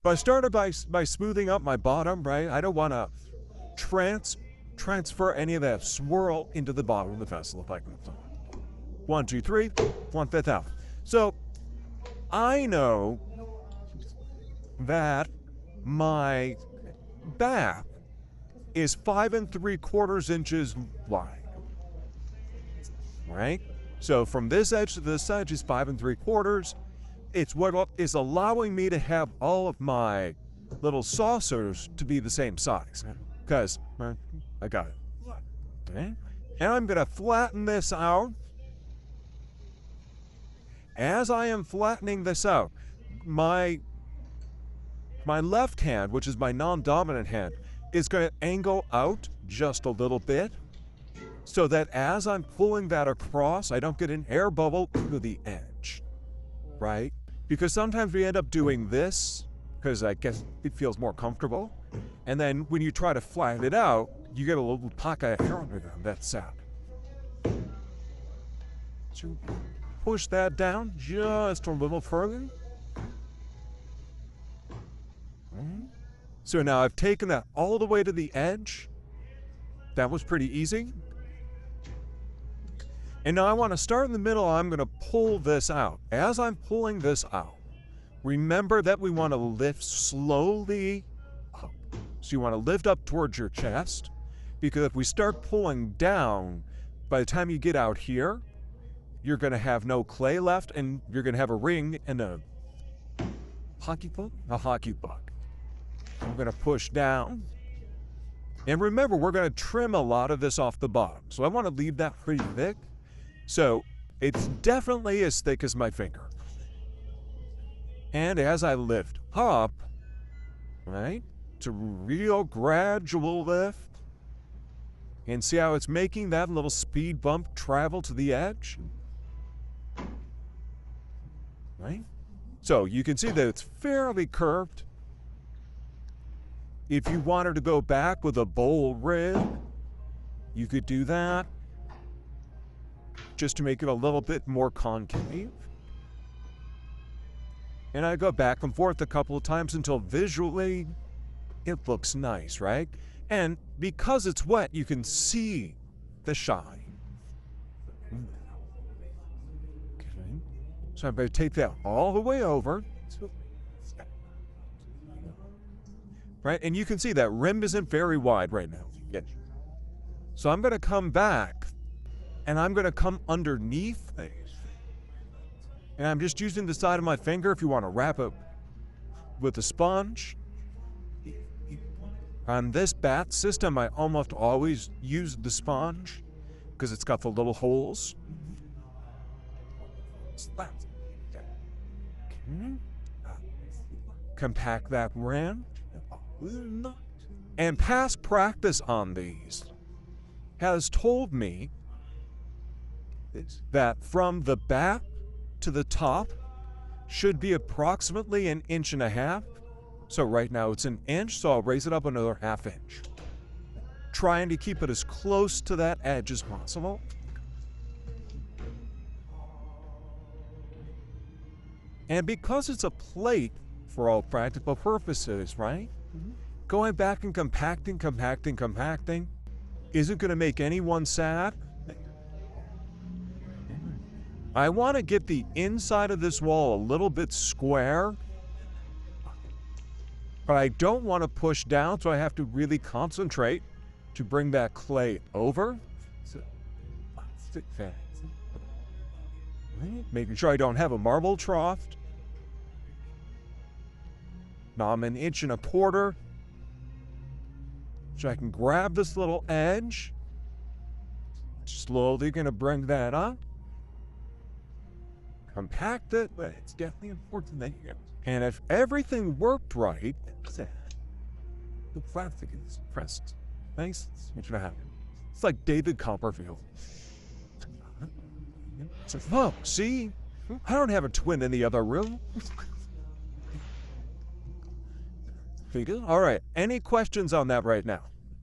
But I started by smoothing up my bottom, right? I don't want to transfer any of that swirl into the bottom of the vessel if I can. 1, 2, 3, 1/5 out. So I know that my bath is 5 3/4 inches wide, right? So from this edge to this edge is 5 3/4. It's what is allowing me to have all of my little saucers to be the same size, because I got it. Okay? And I'm going to flatten this out. As I am flattening this out, my left hand, which is my non-dominant hand, is going to angle out just a little bit so that as I'm pulling that across, I don't get an air bubble to the edge, right? Because sometimes we end up doing this because I guess it feels more comfortable. And then when you try to flatten it out, you get a little pocket of hair under them. That's sad. So push that down just a little further. So now I've taken that all the way to the edge. That was pretty easy. And now I want to start in the middle. I'm going to pull this out. As I'm pulling this out, remember that we want to lift slowly up. So you want to lift up towards your chest, because if we start pulling down, by the time you get out here, you're going to have no clay left, and you're going to have a ring and a hockey puck. I'm going to push down. And remember, we're going to trim a lot of this off the bottom. So I want to leave that pretty thick. So it's definitely as thick as my finger. And as I lift up, right, it's a real gradual lift. And see how it's making that little speed bump travel to the edge? Right? So you can see that it's fairly curved. If you wanted to go back with a bold rib, you could do that, just to make it a little bit more concave. And I go back and forth a couple of times until visually it looks nice, right? And because it's wet, you can see the shine. Okay. So I'm going to take that all the way over. Right? And you can see that rim isn't very wide right now. Yeah. So I'm going to come back, and I'm going to come underneath these. And I'm just using the side of my finger if you want to wrap it with a sponge. On this bat system, I almost always use the sponge because it's got the little holes. Compact that rim. And past practice on these has told me that from the back to the top should be approximately 1.5 inches. So right now it's 1 inch, so I'll raise it up another 1/2 inch. Trying to keep it as close to that edge as possible. And because it's a plate for all practical purposes, right? Going back and compacting isn't going to make anyone sad. I want to get the inside of this wall a little bit square, but I don't want to push down, so I have to really concentrate to bring that clay over. Making sure I don't have a marble trough. Now I'm 1.25 inches. So I can grab this little edge. Slowly going to bring that up. Compact it, but it's definitely important that you. And if everything worked right, the plastic is pressed. Nice. What's going to happen? It's like David Copperfield. So, oh, see? I don't have a twin in the other room. All right. Any questions on that right now?